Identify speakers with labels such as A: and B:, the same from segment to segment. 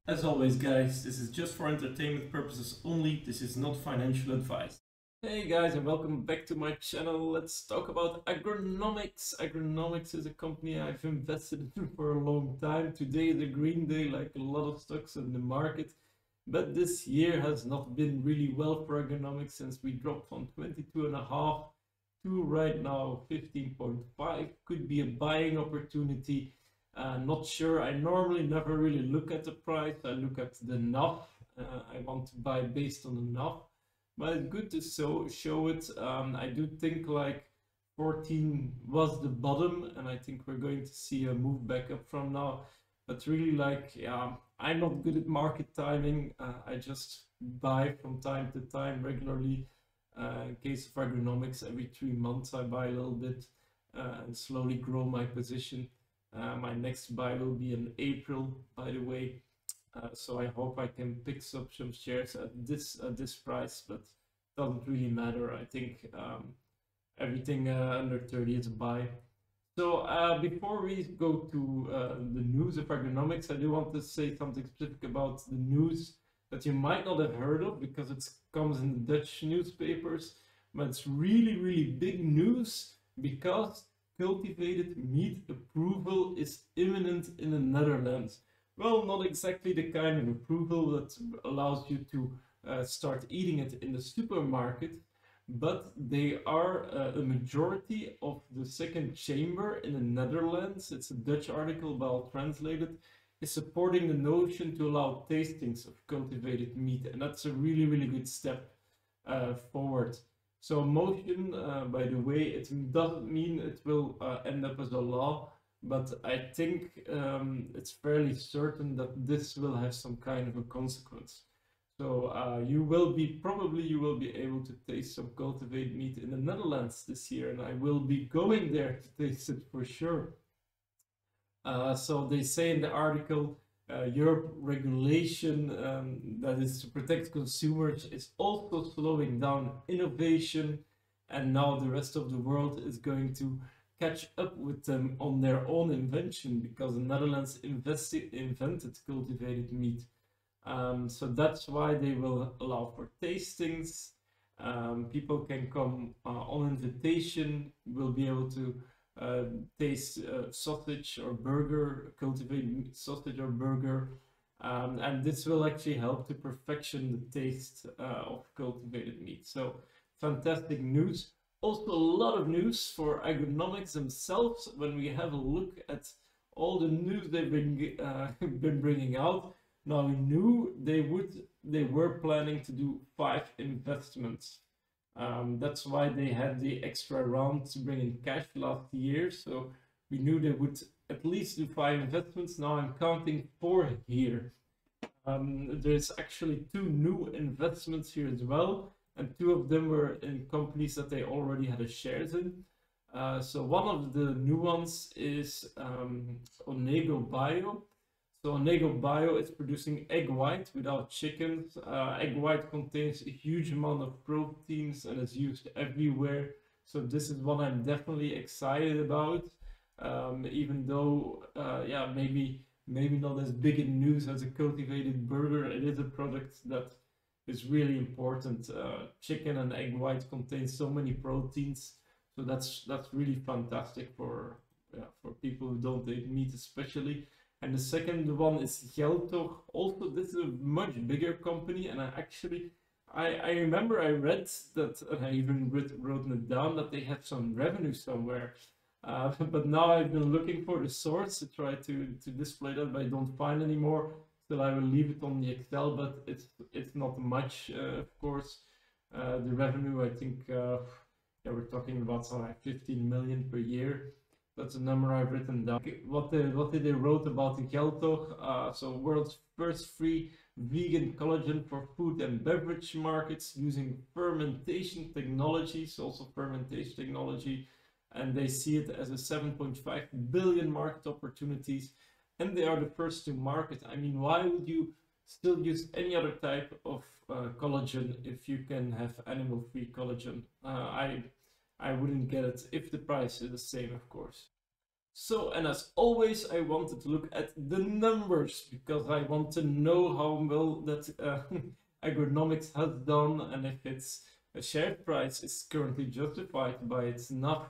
A: As always, guys, this is just for entertainment purposes only. This is not financial advice. Hey guys, and welcome back to my channel. Let's talk about Agronomics. Agronomics is a company I've invested in for a long time. Today is a green day, like a lot of stocks in the market. But this year has not been really well for Agronomics since we dropped from 22.5 to right now 15.5. Could be a buying opportunity. Not sure. I normally never really look at the price. I look at the NAV. I want to buy based on the NAV, but it's good to show it. I do think like 14 was the bottom, and I think we're going to see a move back up from now. But really, like, yeah, I'm not good at market timing. I just buy from time to time regularly. In case of Agronomics, every 3 months I buy a little bit and slowly grow my position. My next buy will be in April, by the way. So I hope I can pick up some shares at this price, but it doesn't really matter. I think everything under 30 is a buy. So before we go to the news of Agronomics, I do want to say something specific about the news that you might not have heard of because it comes in the Dutch newspapers, but it's really, really big news because Cultivated Meat Approval is imminent in the Netherlands. Well, not exactly the kind of approval that allows you to start eating it in the supermarket, but they are a majority of the second chamber in the Netherlands. It's a Dutch article, but I'll translate it. Is supporting the notion to allow tastings of cultivated meat, and that's a really, really good step forward. So motion, by the way, it doesn't mean it will end up as a law, but I think it's fairly certain that this will have some kind of a consequence. So you will be able to taste some cultivated meat in the Netherlands this year, and I will be going there to taste it for sure. So they say in the article, Europe regulation that is to protect consumers is also slowing down innovation, and now the rest of the world is going to catch up with them on their own invention because the Netherlands invented cultivated meat. So that's why they will allow for tastings. People can come on invitation, will be able to taste sausage or burger, cultivated sausage or burger, and this will actually help to perfection the taste of cultivated meat. So fantastic news. Also a lot of news for Agronomics themselves when we have a look at all the news they've been bringing out. Now we knew they were planning to do 5 investments. That's why they had the extra round to bring in cash last year. So we knew they would at least do 5 investments. Now I'm counting 4 here. There's actually 2 new investments here as well, and 2 of them were in companies that they already had a shares in. So one of the new ones is Onego Bio. So Onego Bio is producing egg white without chickens. Egg white contains a huge amount of proteins and is used everywhere. So this is what I'm definitely excited about. Even though, yeah, maybe not as big in news as a cultivated burger, it is a product that is really important. Chicken and egg white contain so many proteins, so that's really fantastic for people who don't eat meat, especially. And the second one is Geltor. Also, this is a much bigger company, and I remember I read that, and I even wrote it down, that they had some revenue somewhere. But now I've been looking for the source to try to display that, but I don't find anymore. So I will leave it on the Excel, but it's not much, of course. The revenue, I think, yeah, we're talking about something like 15 million per year. That's a number I've written down. What did they wrote about the Geltor? So world's first free vegan collagen for food and beverage markets using fermentation technologies, also fermentation technology, and they see it as a 7.5 billion market opportunities, and they are the first to market. I mean, why would you still use any other type of collagen if you can have animal-free collagen? I wouldn't get it if the price is the same, of course. So, and as always, I wanted to look at the numbers because I want to know how well that Agronomics has done and if its share price is currently justified by its NAV.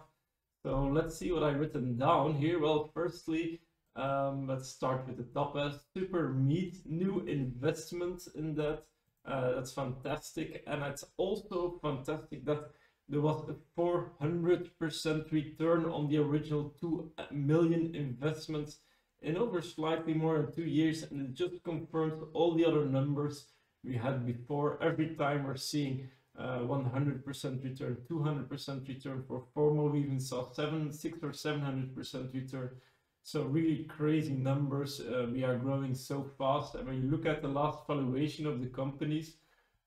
A: So let's see what I've written down here. Well, firstly, let's start with the top. Super Meat, new investment in that. That's fantastic. And it's also fantastic that there was a 400% return on the original 2 million investments in over slightly more than 2 years. And it just confirms all the other numbers we had before. Every time we're seeing 100% return, 200% return. For formal we even saw 600 or 700% return. So really crazy numbers. We are growing so fast, and when you look at the last valuation of the companies,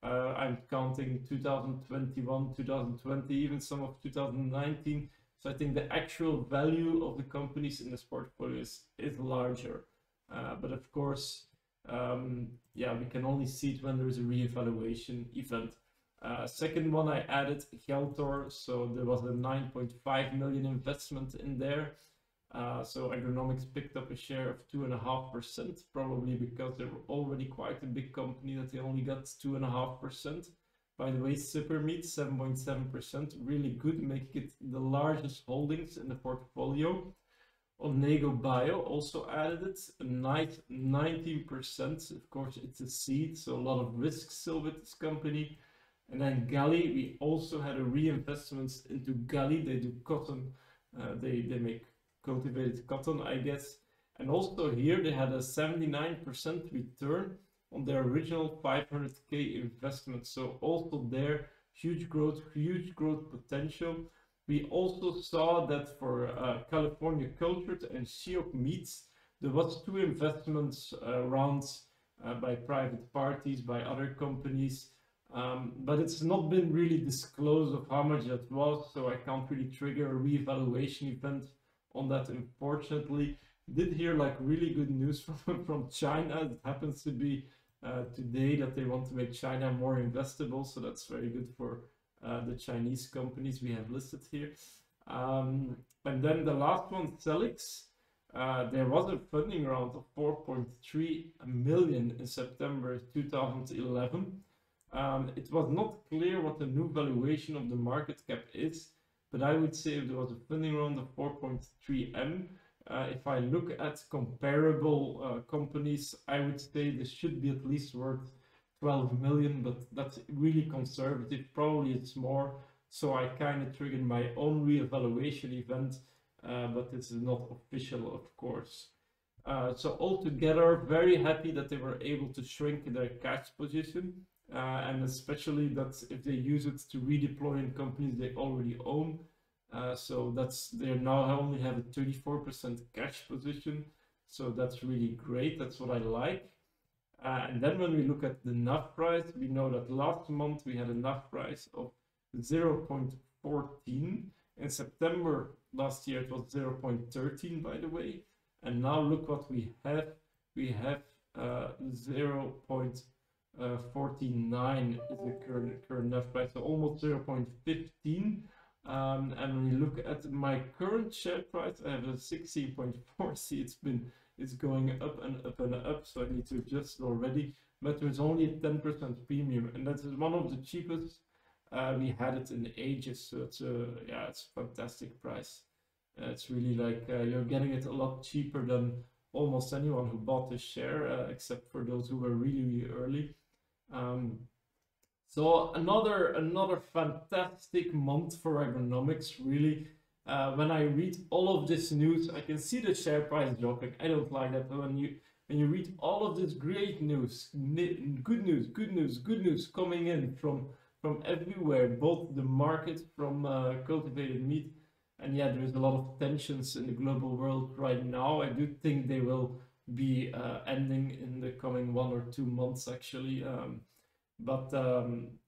A: I'm counting 2021, 2020, even some of 2019. So I think the actual value of the companies in this portfolio is larger. But of course, yeah, we can only see it when there is a reevaluation event. Second one, I added Geltor, so there was a 9.5 million investment in there. So Agronomics picked up a share of 2.5%, probably because they were already quite a big company that they only got 2.5%. By the way, Super Meat 7.7%, really good, making it the largest holdings in the portfolio. Onego Bio also added it, a nice 19%. Of course, it's a seed, so a lot of risk still with this company. And then Gali, we also had a reinvestment into Gali. They do cotton, they make cultivated cotton, I guess. And also here they had a 79% return on their original 500k investment. So also there, huge growth potential. We also saw that for California Cultured and Shiok Meats, there was 2 investments rounds by private parties, by other companies. But it's not been really disclosed of how much that was, so I can't really trigger a reevaluation event on that, unfortunately. Did hear like really good news from China. It happens to be today that they want to make China more investable, so that's very good for the Chinese companies we have listed here. And then the last one, Celix. There was a funding round of 4.3 million in September 2011. It was not clear what the new valuation of the market cap is, but I would say if there was a funding round of 4.3 M, if I look at comparable companies, I would say this should be at least worth 12 million, but that's really conservative. Probably it's more, so I kind of triggered my own reevaluation event, but this is not official, of course. So altogether, very happy that they were able to shrink their cash position. And especially that if they use it to redeploy in companies they already own. So they now only have a 34% cash position. So that's really great. That's what I like. And then when we look at the NAV price, we know that last month we had a NAV price of 0.14. In September last year it was 0.13, by the way. And now look what we have. We have 0.49 is the current NAV price, so almost 0.15. And when you look at my current share price, I have a 16.4. See, it's going up and up and up, so I need to adjust already. But there's only a 10% premium, and that is one of the cheapest we had it in ages. So it's it's a fantastic price. It's really like you're getting it a lot cheaper than almost anyone who bought this share, except for those who were really early. So another fantastic month for Agronomics, really. When I read all of this news, I can see the share price dropping. I don't like that, but when you read all of this great news, good news coming in from everywhere, both the market, from cultivated meat, and yeah, there's a lot of tensions in the global world right now. I do think they will be ending in the coming 1 or 2 months, actually.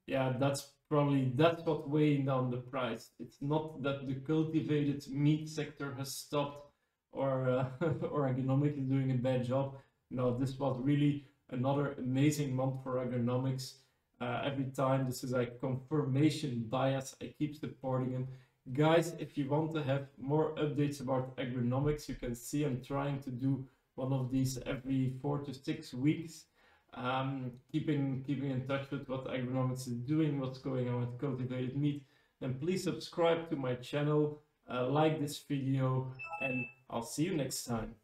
A: Yeah, that's what's weighing down the price. It's not that the cultivated meat sector has stopped or or Agronomics is doing a bad job. No, this was really another amazing month for Agronomics. Every time this is like confirmation bias, I keep supporting them. Guys, if you want to have more updates about agronomics, you can see I'm trying to do one of these every 4 to 6 weeks. Keeping in touch with what agronomics is doing, what's going on with cultivated meat. Then please subscribe to my channel, like this video, and I'll see you next time.